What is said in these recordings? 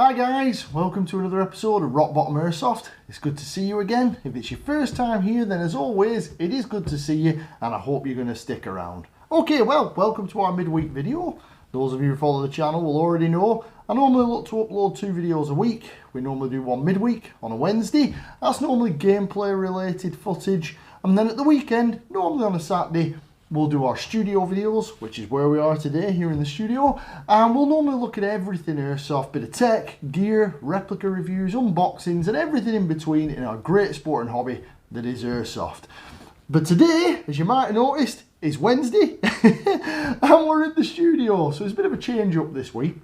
Hi guys, welcome to another episode of Rock Bottom Airsoft. It's good to see you again. If it's your first time here, then as always, it is good to see you and I hope you're going to stick around. Okay, well, welcome to our midweek video. Those of you who follow the channel will already know I normally look to upload 2 videos a week. We normally do one midweek on a Wednesday. That's normally gameplay related footage. And then at the weekend, normally on a Saturday, we'll do our studio videos, which is where we are today, here in the studio. And we'll normally look at everything Airsoft, bit of tech, gear, replica reviews, unboxings, and everything in between in our great sport and hobby that is Airsoft. But today, as you might have noticed, is Wednesday, and we're in the studio. So it's a bit of a change up this week.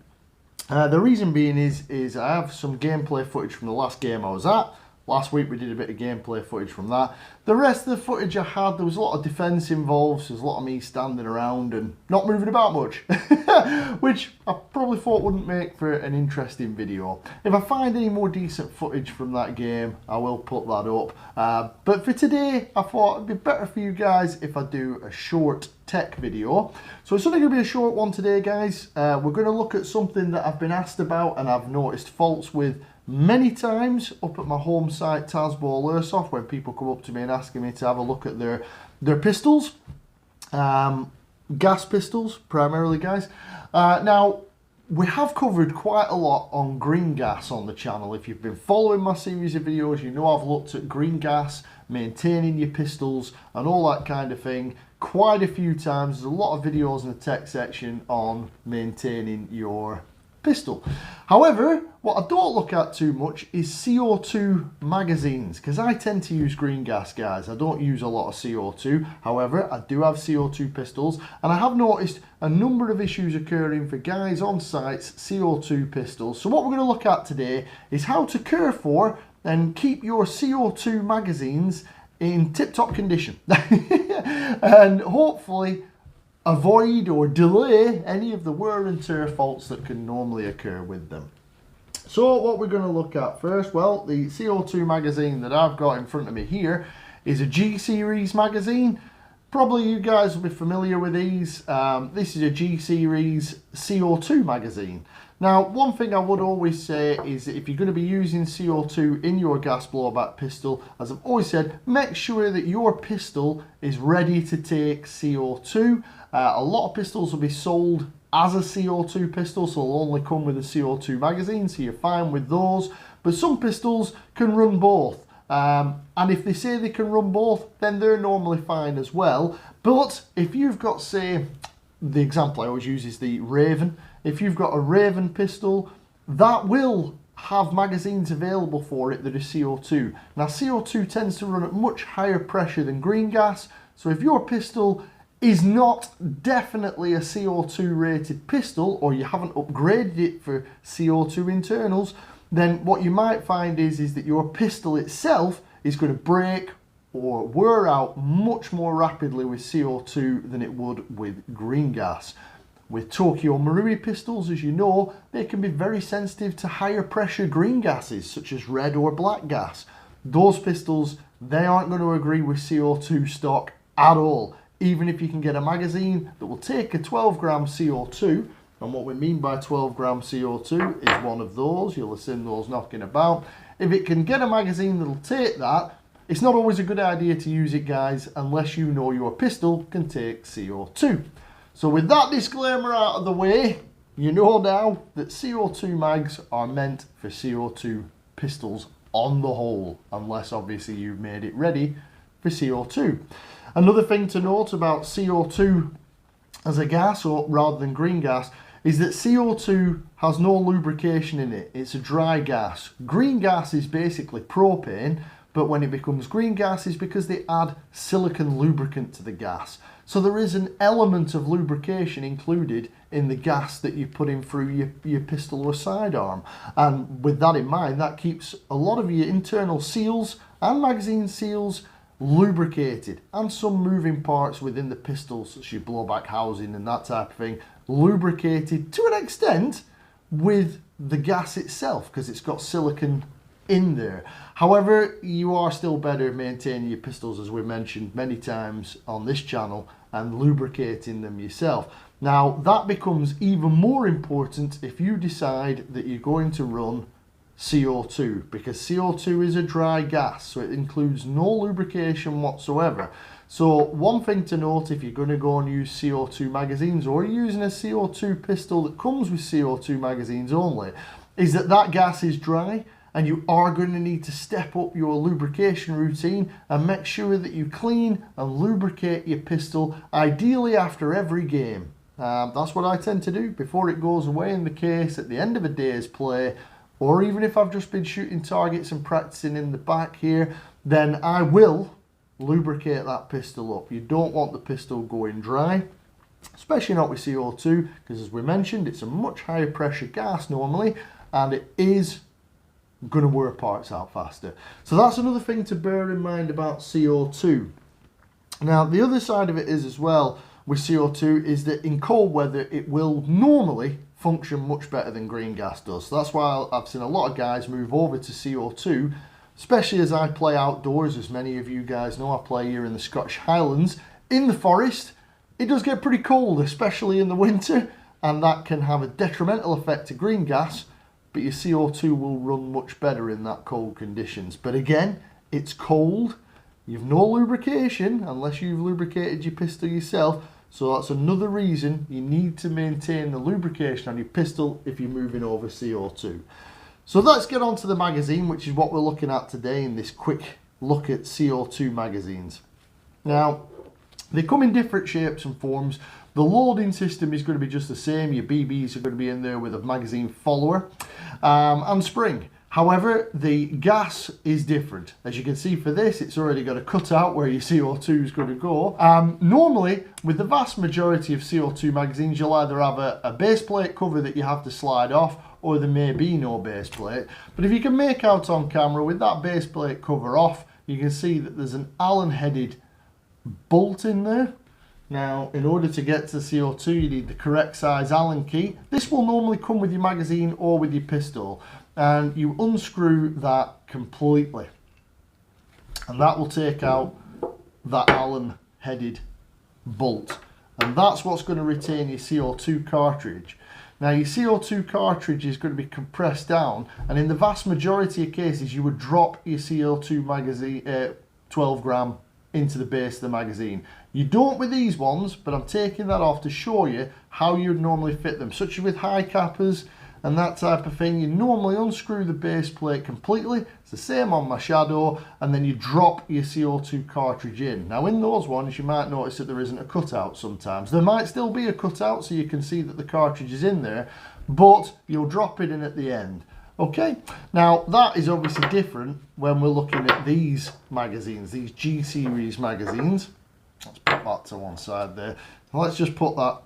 The reason being is I have some gameplay footage from the last game I was at. Last week we did a bit of gameplay footage from that. The rest of the footage I had, there was a lot of defence involved, so there's a lot of me standing around and not moving about much, which I probably thought wouldn't make for an interesting video. If I find any more decent footage from that game, I will put that up. But for today, I thought it'd be better for you guys if I do a short tech video. So it's only going to be a short one today, guys. We're going to look at something that I've been asked about and I've noticed faults with many times up at my home site, Tazball Airsoft, when people come up to me and asking me to have a look at their pistols, gas pistols primarily, guys. Now we have covered quite a lot on green gas on the channel. If you've been following my series of videos, you know I've looked at green gas, maintaining your pistols and all that kind of thing quite a few times. There's a lot of videos in the tech section on maintaining your pistol. However, what I don't look at too much is CO2 magazines, because I tend to use green gas, guys. I don't use a lot of CO2. However, I do have CO2 pistols, and I have noticed a number of issues occurring for guys on sites, CO2 pistols. So what we're going to look at today is how to care for and keep your CO2 magazines in tip-top condition and hopefully avoid or delay any of the wear and tear faults that can normally occur with them. So what we're going to look at first, well, the CO2 magazine that I've got in front of me here is a G series magazine. Probably you guys will be familiar with these. This is a G series CO2 magazine. Now, one thing I would always say is that if you're going to be using CO2 in your gas blowback pistol, as I've always said, make sure that your pistol is ready to take CO2. A lot of pistols will be sold as a CO2 pistol, so they'll only come with a CO2 magazine, so you're fine with those. But some pistols can run both. And if they say they can run both, then they're normally fine as well. But if you've got, say, the example I always use is the Raven. If you've got a Raven pistol, that will have magazines available for it that are CO2. Now, CO2 tends to run at much higher pressure than green gas, so if your pistol is not definitely a CO2 rated pistol, or you haven't upgraded it for CO2 internals, then what you might find is that your pistol itself is going to break or wear out much more rapidly with CO2 than it would with green gas. With Tokyo Marui pistols, as you know, they can be very sensitive to higher pressure green gases, such as red or black gas. Those pistols, they aren't going to agree with CO2 stock at all. Even if you can get a magazine that will take a 12 gram CO2, and what we mean by 12 gram CO2 is one of those, you'll have seen those knocking about. If it can get a magazine that'll take that, it's not always a good idea to use it, guys, unless you know your pistol can take CO2. So with that disclaimer out of the way, you know now that CO2 mags are meant for CO2 pistols on the whole, unless obviously you've made it ready for CO2. Another thing to note about CO2 as a gas, or rather than green gas, is that CO2 has no lubrication in it. It's a dry gas. Green gas is basically propane, but when it becomes green gas is because they add silicon lubricant to the gas. So there is an element of lubrication included in the gas that you put in through your pistol or sidearm. And with that in mind, that keeps a lot of your internal seals and magazine seals lubricated, and some moving parts within the pistol, such as your blowback housing and that type of thing, lubricated to an extent with the gas itself, because it's got silicon in there. However, you are still better maintaining your pistols, as we mentioned many times on this channel, and lubricating them yourself. Now that becomes even more important if you decide that you're going to run CO2, because CO2 is a dry gas, so it includes no lubrication whatsoever. So one thing to note if you're going to go and use CO2 magazines, or you're using a CO2 pistol that comes with CO2 magazines only, is that that gas is dry, and you are going to need to step up your lubrication routine and make sure that you clean and lubricate your pistol, ideally after every game. That's what I tend to do before it goes away in the case at the end of a day's play, or even if I've just been shooting targets and practicing in the back here, then I will lubricate that pistol up. You don't want the pistol going dry, especially not with CO2, because as we mentioned, it's a much higher pressure gas normally, and it is going to wear parts out faster. So that's another thing to bear in mind about CO2. Now the other side of it is as well with CO2 is that in cold weather it will normally function much better than green gas does. So that's why I've seen a lot of guys move over to CO2, especially as I play outdoors. As many of you guys know, I play here in the Scottish Highlands. In the forest, it does get pretty cold, especially in the winter, and that can have a detrimental effect to green gas, but your CO2 will run much better in that cold conditions. But again, it's cold, you've no lubrication unless you've lubricated your pistol yourself, so that's another reason you need to maintain the lubrication on your pistol if you're moving over CO2. So let's get on to the magazine, which is what we're looking at today in this quick look at CO2 magazines. Now, they come in different shapes and forms. The loading system is going to be just the same. Your BBs are going to be in there with a magazine follower and spring. However, the gas is different. As you can see for this, it's already got a cutout where your CO2 is going to go. Normally, with the vast majority of CO2 magazines, you'll either have a base plate cover that you have to slide off, or there may be no base plate. But if you can make out on camera with that base plate cover off, you can see that there's an Allen headed bolt in there. Now, in order to get to CO2, you need the correct size Allen key. This will normally come with your magazine or with your pistol, and you unscrew that completely, and that will take out that Allen headed bolt, and that's what's going to retain your CO2 cartridge. Now your CO2 cartridge is going to be compressed down, and in the vast majority of cases you would drop your CO2 magazine 12 gram into the base of the magazine. You don't with these ones, but I'm taking that off to show you how you'd normally fit them, such as with high cappers and that type of thing. You normally unscrew the base plate completely. It's the same on my Shadow, and then you drop your CO2 cartridge in. Now in those ones you might notice that there isn't a cutout sometimes. There might still be a cutout so you can see that the cartridge is in there, but you'll drop it in at the end. Okay, now that is obviously different when we're looking at these magazines, these G series magazines. Let's put that to one side there. Let's just put that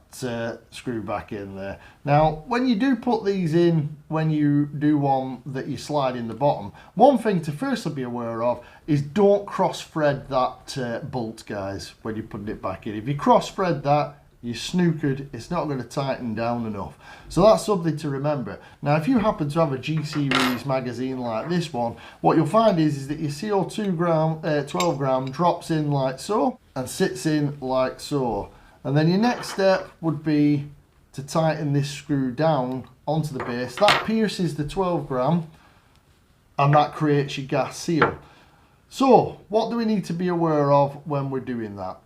screw back in there. Now, when you do put these in, when you do one that you slide in the bottom, one thing to firstly be aware of is don't cross thread that bolt, guys, when you're putting it back in. If you cross thread that, you're snookered. It's not going to tighten down enough. So that's something to remember. Now, if you happen to have a G series magazine like this one, what you'll find is that your CO2 12 gram drops in like so and sits in like so. And then your next step would be to tighten this screw down onto the base. That pierces the 12 gram and that creates your gas seal. So what do we need to be aware of when we're doing that?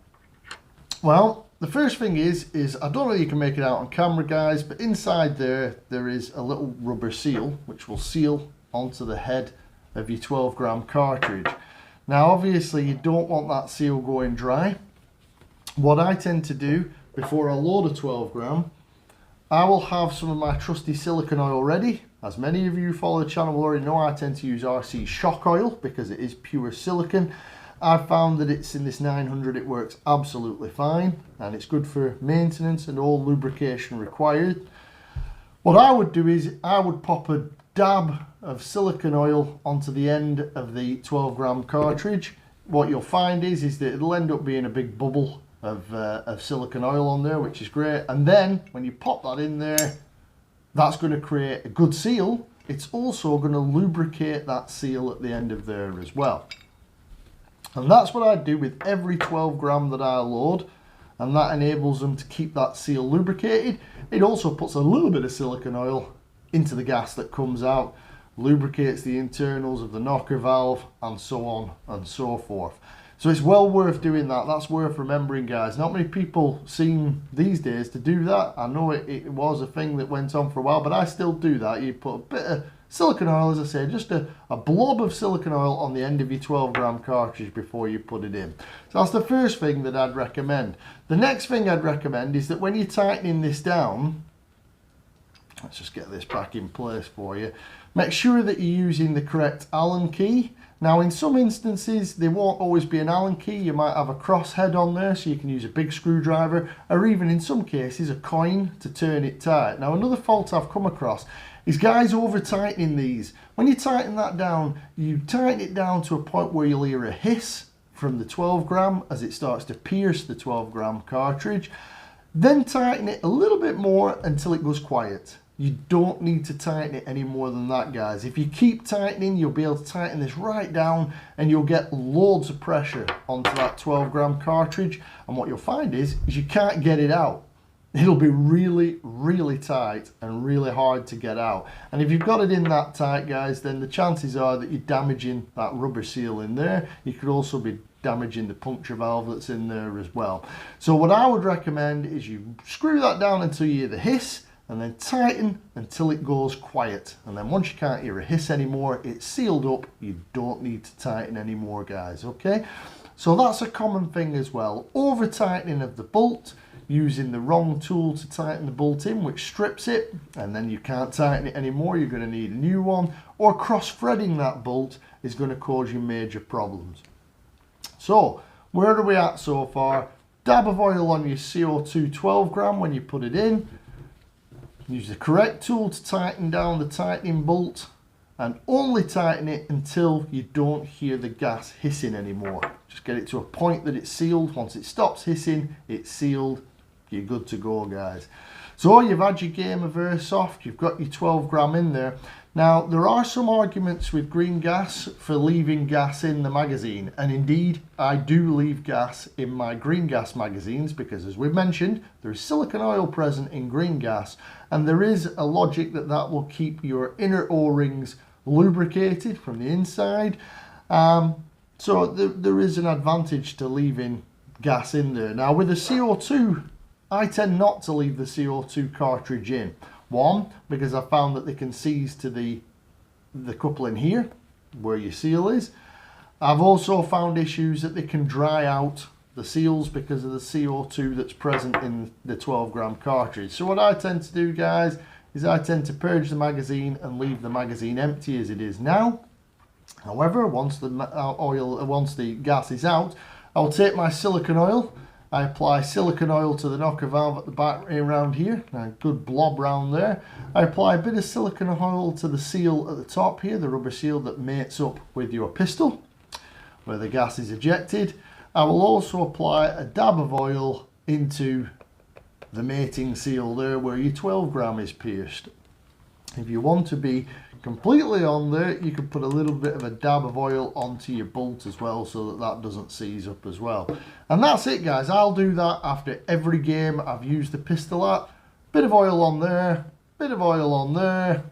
Well, the first thing is I don't know if you can make it out on camera, guys, but inside there is a little rubber seal which will seal onto the head of your 12 gram cartridge. Now obviously you don't want that seal going dry. What I tend to do before I load a 12 gram, I will have some of my trusty silicone oil ready. As many of you who follow the channel will already know, I tend to use RC shock oil because it is pure silicone. I've found that it's in this 900, it works absolutely fine, and it's good for maintenance and all lubrication required. What I would do is I would pop a dab of silicone oil onto the end of the 12 gram cartridge. What you'll find is that it'll end up being a big bubble of silicone oil on there, which is great. And then when you pop that in there, that's going to create a good seal. It's also going to lubricate that seal at the end of there as well. And that's what I do with every 12 gram that I load. and that enables them to keep that seal lubricated. It also puts a little bit of silicone oil into the gas that comes out, lubricates the internals of the knocker valve, and so on and so forth. So it's well worth doing that. That's worth remembering, guys. Not many people seem these days to do that. I know it was a thing that went on for a while, but I still do that. You put a bit of silicone oil, as I say, just a blob of silicone oil on the end of your 12-gram cartridge before you put it in. So that's the first thing that I'd recommend. The next thing I'd recommend is that when you're tightening this down, let's just get this back in place for you, make sure that you're using the correct Allen key. Now in some instances there won't always be an Allen key. You might have a cross head on there, so you can use a big screwdriver, or even in some cases a coin to turn it tight. Now another fault I've come across is guys over tightening these. When you tighten that down, you tighten it down to a point where you'll hear a hiss from the 12-gram as it starts to pierce the 12-gram cartridge. Then tighten it a little bit more until it goes quiet. You don't need to tighten it any more than that, guys. If you keep tightening, you'll be able to tighten this right down and you'll get loads of pressure onto that 12-gram cartridge, and what you'll find is you can't get it out. It'll be really, really tight and really hard to get out. And if you've got it in that tight, guys, then the chances are that you're damaging that rubber seal in there. You could also be damaging the puncture valve that's in there as well. So what I would recommend is you screw that down until you hear the hiss, and then tighten until it goes quiet. And then once you can't hear a hiss anymore, it's sealed up. You don't need to tighten anymore, guys, okay? So that's a common thing as well. Over tightening of the bolt, using the wrong tool to tighten the bolt in, which strips it, and then you can't tighten it anymore. You're going to need a new one, or cross-threading that bolt is going to cause you major problems. So where are we at so far? Dab of oil on your CO2 12-gram when you put it in. Use the correct tool to tighten down the tightening bolt, and only tighten it until you don't hear the gas hissing anymore. Just get it to a point that it's sealed. Once it stops hissing, it's sealed. You're good to go, guys. So you've had your game of Airsoft, you've got your 12-gram in there. Now there are some arguments with green gas for leaving gas in the magazine, and indeed I do leave gas in my green gas magazines because, as we mentioned, there is silicone oil present in green gas, and there is a logic that that will keep your inner O-rings lubricated from the inside. So there is an advantage to leaving gas in there. Now with the CO2, I tend not to leave the CO2 cartridge in. One, because I found that they can seize to the coupling here, where your seal is. I've also found issues that they can dry out the seals because of the CO2 that's present in the 12-gram cartridge. So what I tend to do, guys, is I tend to purge the magazine and leave the magazine empty as it is now. However, once the gas is out, I'll take my silicone oil. I apply silicone oil to the knocker valve at the back around here, a good blob round there. I apply a bit of silicone oil to the seal at the top here, the rubber seal that mates up with your pistol, where the gas is ejected. I will also apply a dab of oil into the mating seal there, where your 12-gram is pierced. If you want to be completely on there, you can put a little bit of a dab of oil onto your bolt as well, so that that doesn't seize up as well. And that's it, guys. I'll do that after every game I've used the pistol at. Bit of oil on there, bit of oil on there,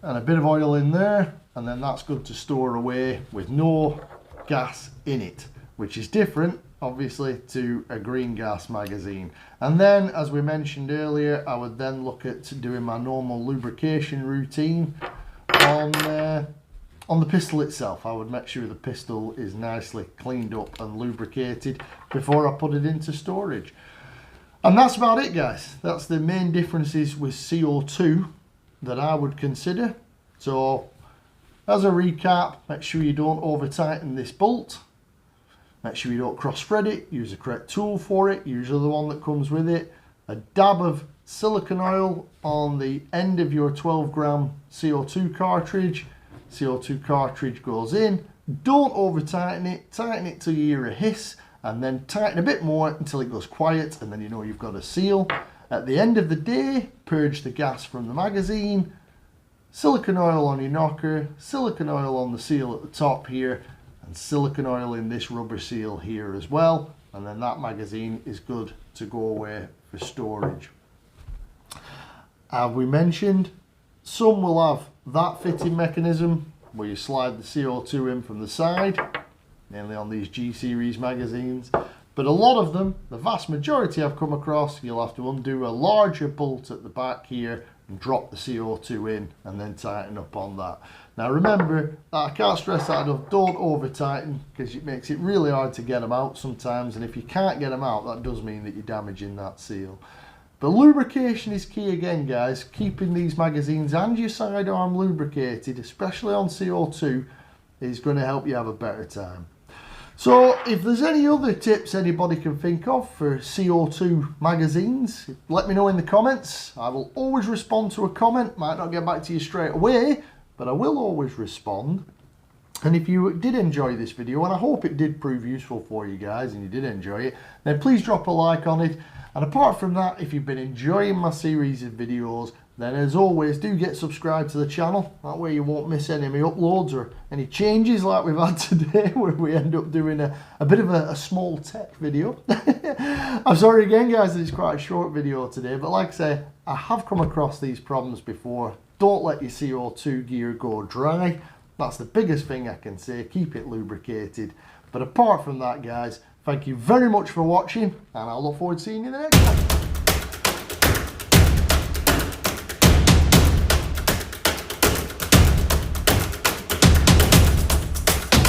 and a bit of oil in there, and then that's good to store away with no gas in it, which is different obviously to a green gas magazine. And then, as we mentioned earlier, I would then look at doing my normal lubrication routine on the pistol itself. I would make sure the pistol is nicely cleaned up and lubricated before I put it into storage. And that's about it, guys. That's the main differences with CO2 that I would consider. So as a recap, make sure you don't over tighten this bolt. Make sure you don't cross-thread it, use the correct tool for it, usually the one that comes with it. A dab of silicone oil on the end of your 12-gram CO2 cartridge. CO2 cartridge goes in. Don't over-tighten it till you hear a hiss, and then tighten a bit more until it goes quiet, and then you know you've got a seal. At the end of the day, purge the gas from the magazine, silicone oil on your knocker, silicone oil on the seal at the top here, and silicone oil in this rubber seal here as well, and then that magazine is good to go away for storage. As we mentioned, some will have that fitting mechanism where you slide the CO2 in from the side, mainly on these G series magazines, but a lot of them, the vast majority I've come across, you'll have to undo a larger bolt at the back here and drop the CO2 in and then tighten up on that. Now remember, I can't stress that enough, don't over tighten, because it makes it really hard to get them out sometimes, and if you can't get them out, that does mean that you're damaging that seal. But lubrication is key again, guys. Keeping these magazines and your sidearm lubricated, especially on CO2, is going to help you have a better time. So if there's any other tips anybody can think of for CO2 magazines, let me know in the comments. I will always respond to a comment. Might not get back to you straight away, but I will always respond. And if you did enjoy this video, and I hope it did prove useful for you guys and you did enjoy it, then please drop a like on it. And apart from that, if you've been enjoying my series of videos, then as always, do get subscribed to the channel. That way you won't miss any of my uploads or any changes like we've had today, where we end up doing a bit of a small tech video. I'm sorry again, guys, that it's quite a short video today, but like I say, I have come across these problems before. Don't let your CO2 gear go dry. That's the biggest thing I can say. Keep it lubricated. But apart from that, guys, thank you very much for watching, and I look forward to seeing you in the next one.